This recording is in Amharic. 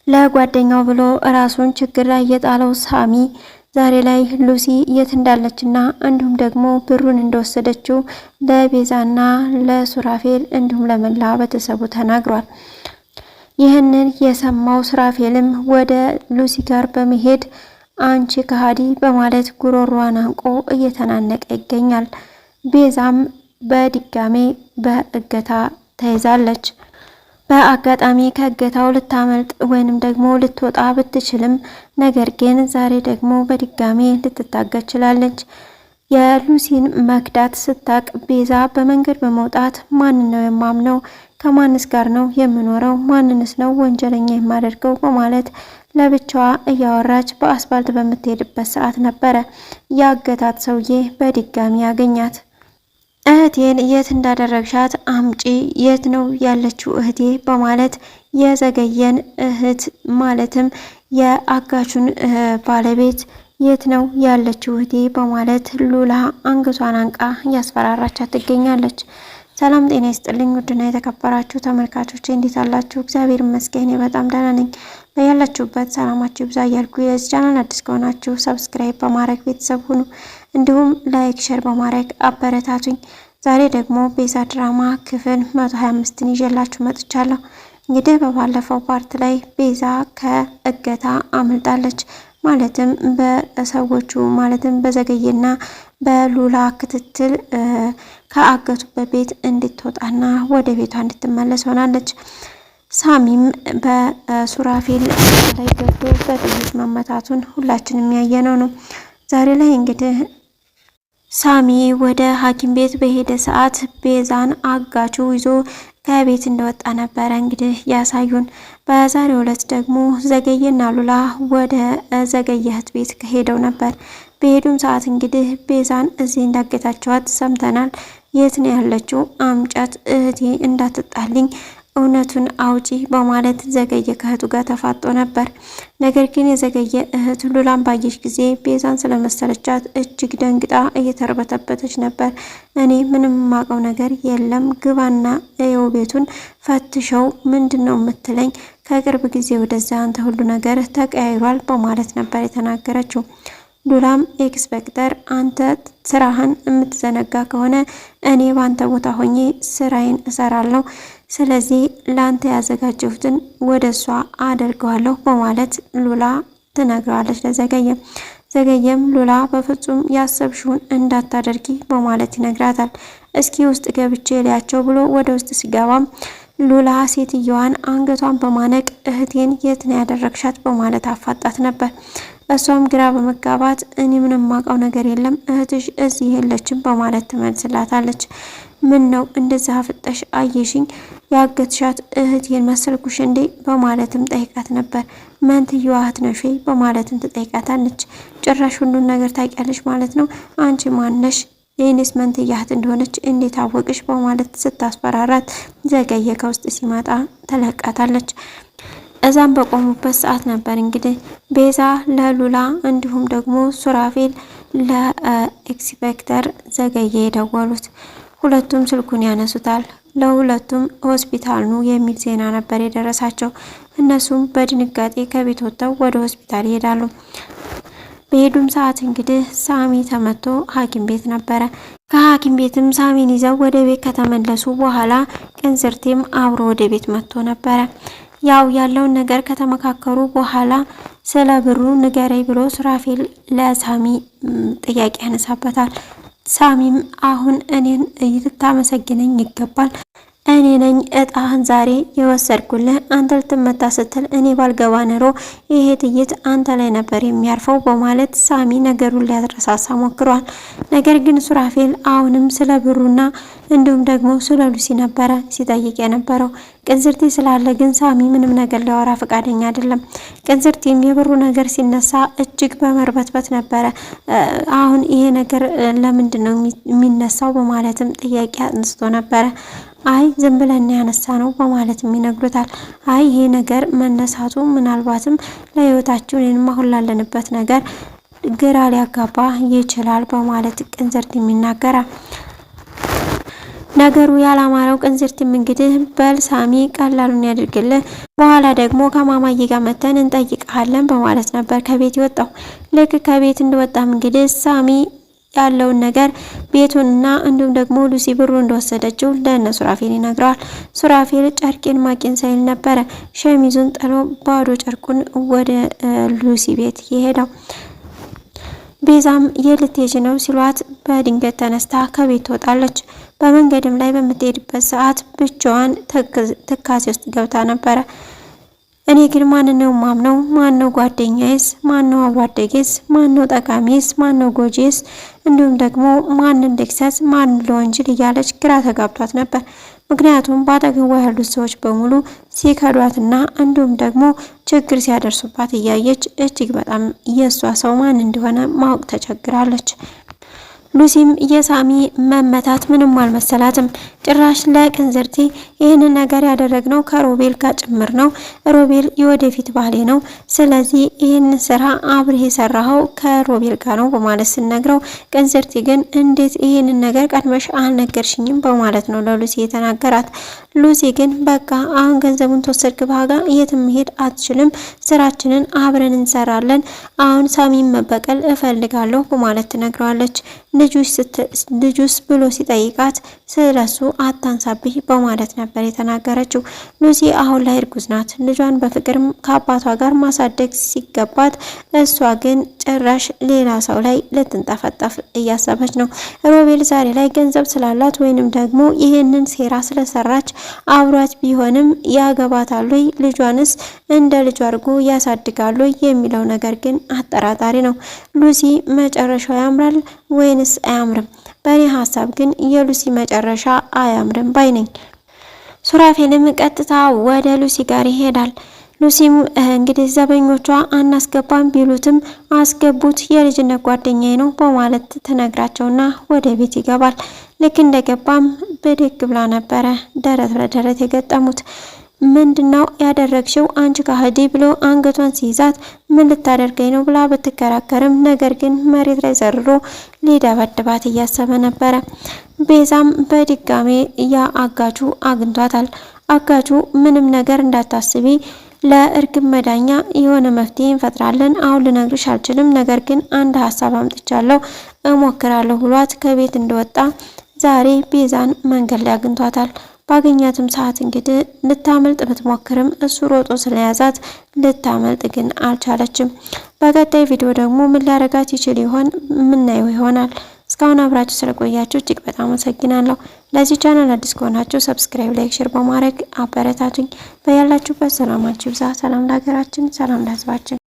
ለጓደኛው ብሎ ራሱን ችግር ላይ የጣለው ሳሚ ዛሬ ላይ ሉሲ የት እንዳለችና እንዲሁም ደግሞ ብሩን እንደወሰደችው ለቤዛና ለሱራፌል እንዲሁም ለመላ ቤተሰቡ ተናግሯል። ይህንን የሰማው ሱራፌልም ወደ ሉሲ ጋር በመሄድ አንቺ ከሃዲ በማለት ጉሮሯን አንቆ እየተናነቀ ይገኛል። ቤዛም በድጋሜ በእገታ ተይዛለች። በአጋጣሚ ከእገታው ልታመልጥ ወይንም ደግሞ ልትወጣ ብትችልም ነገር ግን ዛሬ ደግሞ በድጋሜ ልትታገት ችላለች። የሉሲን መክዳት ስታቅ ቤዛ በመንገድ በመውጣት ማን ነው የማምነው? ከማንስ ጋር ነው የምኖረው? ማንንስ ነው ወንጀለኛ የማደርገው? በማለት ለብቻዋ እያወራች በአስፋልት በምትሄድበት ሰዓት ነበረ ያገታት ሰውዬ በድጋሚ ያገኛት። እህቴን የት እንዳደረግሻት አምጪ፣ የት ነው ያለችው እህቴ? በማለት የዘገየን እህት ማለትም የአጋቹን ባለቤት የት ነው ያለችው እህቴ? በማለት ሉላ አንገቷን አንቃ እያስፈራራቻት ትገኛለች። ሰላም ጤና ይስጥልኝ ውድና የተከበራችሁ ተመልካቾች እንዴት አላችሁ? እግዚአብሔር ይመስገን በጣም ደህና ነኝ። በያላችሁበት ሰላማችሁ ይብዛ እያልኩ የዚህ ቻናል አዲስ ከሆናችሁ ሰብስክራይብ በማድረግ ቤተሰብ ሁኑ፣ እንዲሁም ላይክ ሼር በማድረግ አበረታቱኝ። ዛሬ ደግሞ ቤዛ ድራማ ክፍል 125ን ይዤላችሁ መጥቻለሁ። እንግዲህ በባለፈው ፓርት ላይ ቤዛ ከእገታ አምልጣለች። ማለትም በሰዎቹ ማለትም በዘገየና በሉላ ክትትል ከአገቱበት ቤት እንድትወጣና ወደ ቤቷ እንድትመለስ ሆናለች። ሳሚም በሱራፌል ላይ ገብቶ በጥይት መመታቱን ሁላችንም ያየነው ነው። ዛሬ ላይ እንግዲህ ሳሚ ወደ ሐኪም ቤት በሄደ ሰዓት ቤዛን አጋቹ ይዞ ከቤት እንደወጣ ነበረ እንግዲህ ያሳዩን። በዛሬው ዕለት ደግሞ ዘገየና ሉላ ወደ ዘገየህት ቤት ከሄደው ነበር። በሄዱም ሰዓት እንግዲህ ቤዛን እዚህ እንዳገታቸዋት ሰምተናል። የት ነው ያለችው? አምጫት፣ እህቴ እንዳትጣልኝ እውነቱን አውጪ በማለት ዘገየ ከእህቱ ጋር ተፋጦ ነበር። ነገር ግን የዘገየ እህት ሉላን ባየች ጊዜ ቤዛን ስለመሰለቻት እጅግ ደንግጣ እየተርበተበተች ነበር። እኔ ምንም የማውቀው ነገር የለም፣ ግባና እየው ቤቱን ፈትሸው፣ ምንድን ነው የምትለኝ? ከቅርብ ጊዜ ወደዛ አንተ ሁሉ ነገር ተቀያይሯል በማለት ነበር የተናገረችው። ሉላም ኢንስፔክተር አንተ ስራህን የምትዘነጋ ከሆነ እኔ ባንተ ቦታ ሆኜ ስራዬን እሰራለሁ፣ ስለዚህ ላንተ ያዘጋጀሁትን ወደ እሷ አደርገዋለሁ በማለት ሉላ ትነግረዋለች ለዘገየ። ዘገየም ሉላ በፍጹም ያሰብሽውን እንዳታደርጊ በማለት ይነግራታል። እስኪ ውስጥ ገብቼ ሊያቸው ብሎ ወደ ውስጥ ሲገባም ሉላ ሴትየዋን አንገቷን በማነቅ እህቴን የት ነው ያደረግሻት በማለት አፋጣት ነበር። እሷም ግራ በመጋባት እኔ ምንም ማውቀው ነገር የለም፣ እህትሽ እዚህ የለችም በማለት ትመልስላታለች። ምን ነው እንደዛ ፍጠሽ አየሽኝ? ያገትሻት እህቴን መሰልኩሽ እንዴ በማለትም ጠይቃት ነበር። መንትየዋ እህት ነሽ በማለትም ትጠይቃታለች። ጭራሽ ሁሉን ነገር ታውቂያለሽ ማለት ነው? አንቺ ማነሽ? የኔስ መንትያ እህት እንደሆነች እንዴት አወቅሽ? በማለት ስታስፈራራት ዘገየ ከውስጥ ሲመጣ ተለቃታለች። እዛም በቆሙበት ሰዓት ነበር እንግዲህ ቤዛ ለሉላ እንዲሁም ደግሞ ሱራፌል ለኢንስፔክተር ዘገየ የደወሉት። ሁለቱም ስልኩን ያነሱታል። ለሁለቱም ሆስፒታል ኑ የሚል ዜና ነበር የደረሳቸው። እነሱም በድንጋጤ ከቤት ወጥተው ወደ ሆስፒታል ይሄዳሉ። በሄዱም ሰዓት እንግዲህ ሳሚ ተመቶ ሐኪም ቤት ነበረ። ከሐኪም ቤትም ሳሚን ይዘው ወደ ቤት ከተመለሱ በኋላ ቅንዝርቴም አብሮ ወደ ቤት መጥቶ ነበረ። ያው ያለውን ነገር ከተመካከሩ በኋላ ስለ ብሩ ንገረኝ ብሎ ሱራፌል ለሳሚ ጥያቄ ያነሳበታል። ሳሚም አሁን እኔን ልታመሰግነኝ ይገባል፣ እኔ ነኝ እጣህን ዛሬ የወሰድኩልህ፣ አንተ ልትመታ ስትል እኔ ባልገባ ኖሮ ይሄ ጥይት አንተ ላይ ነበር የሚያርፈው በማለት ሳሚ ነገሩን ሊያረሳሳ ሞክሯል። ነገር ግን ሱራፌል አሁንም ስለ ብሩና እንዲሁም ደግሞ ስለ ሉሲ ነበረ ሲጠይቅ የነበረው። ቅንዝርቴ ስላለ ግን ሳሚ ምንም ነገር ሊያወራ ፈቃደኛ አይደለም። ቅንዝርቴም የብሩ ነገር ሲነሳ እጅግ በመርበትበት ነበረ። አሁን ይሄ ነገር ለምንድን ነው የሚነሳው በማለትም ጥያቄ አንስቶ ነበረ። አይ ዝም ብለን ያነሳ ነው በማለትም ይነግሩታል። አይ ይሄ ነገር መነሳቱ ምናልባትም ለህይወታችን ወይንም አሁን ላለንበት ነገር ግራ ሊያጋባ ይችላል በማለት ቅንዝርት ይናገራል። ነገሩ ያላማረው ቅንዝርትም እንግዲህ በል ሳሚ ቀላሉን ያድርግልህ፣ በኋላ ደግሞ ከማማዬ ጋር መተን እንጠይቃለን በማለት ነበር ከቤት የወጣው። ልክ ከቤት እንደወጣም እንግዲህ ሳሚ ያለውን ነገር ቤቱንና እንዲሁም ደግሞ ሉሲ ብሩ እንደወሰደችው ለነ ሱራፌል ይነግረዋል። ሱራፌል ጨርቄን ማቄን ሳይል ነበረ ሸሚዙን ጥሎ ባዶ ጨርቁን ወደ ሉሲ ቤት የሄደው። ቤዛም የልትሄጂ ነው ሲሏት በድንገት ተነስታ ከቤት ትወጣለች። በመንገድም ላይ በምትሄድበት ሰዓት ብቻዋን ትካዜ ውስጥ ገብታ ነበረ። እኔ ግን ማንነው ማምነው? ማነው ጓደኛዬስ? ማነው አብሮ አደጌስ? ማነው ጠቃሚስ? ማነው ጎጂስ? እንዲሁም ደግሞ ማንን ልክሰስ? ማን ለወንጀል እያለች ግራ ተጋብቷት ነበር። ምክንያቱም በአጠገቧ ያሉት ሰዎች በሙሉ ሲከዷትና እንዲሁም ደግሞ ችግር ሲያደርሱባት እያየች እጅግ በጣም የእሷ ሰው ማን እንደሆነ ማወቅ ተቸግራለች። ሉሲም የሳሚ መመታት ምንም አልመሰላትም። ጭራሽ ለቅንዝርቴ ይህንን ነገር ያደረግነው ከሮቤል ጋር ጭምር ነው። ሮቤል የወደፊት ባሌ ነው። ስለዚህ ይህን ስራ አብሬ የሰራኸው ከሮቤል ጋር ነው በማለት ስነግረው፣ ቅንዝርቴ ግን እንዴት ይህንን ነገር ቀድመሽ አልነገርሽኝም በማለት ነው ለሉሲ የተናገራት። ሉሲ ግን በቃ አሁን ገንዘቡን ተወሰድክ ባጋ የትም መሄድ አትችልም፣ ስራችንን አብረን እንሰራለን፣ አሁን ሳሚን መበቀል እፈልጋለሁ በማለት ትነግረዋለች። ልጁስ ብሎ ሲጠይቃት ስለሱ አታንሳብኝ በማለት ነበር የተናገረችው። ሉሲ አሁን ላይ እርጉዝ ናት። ልጇን በፍቅር ከአባቷ ጋር ማሳደግ ሲገባት እሷ ግን ጭራሽ ሌላ ሰው ላይ ልትንጠፈጠፍ እያሰበች ነው። ሮቤል ዛሬ ላይ ገንዘብ ስላላት ወይንም ደግሞ ይህንን ሴራ ስለሰራች አብሯት ቢሆንም ያገባታሉ፣ ልጇንስ እንደ ልጇ አድርጎ ያሳድጋሉ የሚለው ነገር ግን አጠራጣሪ ነው። ሉሲ መጨረሻው ያምራል ወይንስ አያምርም? በእኔ ሀሳብ ግን የሉሲ መጨረሻ አያምርም ባይ ነኝ። ሱራፌልም ቀጥታ ወደ ሉሲ ጋር ይሄዳል። ሉሲም እንግዲህ ዘበኞቿ አናስገባም ቢሉትም አስገቡት የልጅነት ጓደኛዬ ነው በማለት ተነግራቸውና ወደ ቤት ይገባል። ልክ እንደገባም ብድግ ብላ ነበረ ደረት ለደረት የገጠሙት። ምንድነው ያደረግሽው አንቺ ካህዲ ብሎ አንገቷን ሲይዛት ምን ልታደርገኝ ነው ብላ ብትከራከርም ነገር ግን መሬት ላይ ዘርሮ ሊደበድባት እያሰበ ነበረ። ቤዛም በድጋሜ ያ አጋቹ አግኝቷታል። አጋቹ ምንም ነገር እንዳታስቢ ለእርግብ መዳኛ የሆነ መፍትሄ እንፈጥራለን፣ አሁን ልነግርሽ አልችልም፣ ነገር ግን አንድ ሀሳብ አምጥቻለሁ እሞክራለሁ ብሏት ከቤት እንደወጣ ዛሬ ቤዛን መንገድ ላይ አግኝቷታል። ባገኛትም ሰዓት እንግዲህ ልታመልጥ ብትሞክርም እሱ ሮጦ ስለያዛት ልታመልጥ ግን አልቻለችም። በቀጣይ ቪዲዮ ደግሞ ምን ሊያረጋት ይችል ይሆን? ምናየው ይሆናል። እስካሁን አብራችሁ ስለቆያችሁ እጅግ በጣም አመሰግናለሁ። ለዚህ ቻናል አዲስ ከሆናችሁ ሰብስክራይብ፣ ላይክ፣ ሼር በማድረግ አበረታቱኝ። በያላችሁበት ሰላማችሁ ይብዛ። ሰላም ለሀገራችን፣ ሰላም ለሕዝባችን።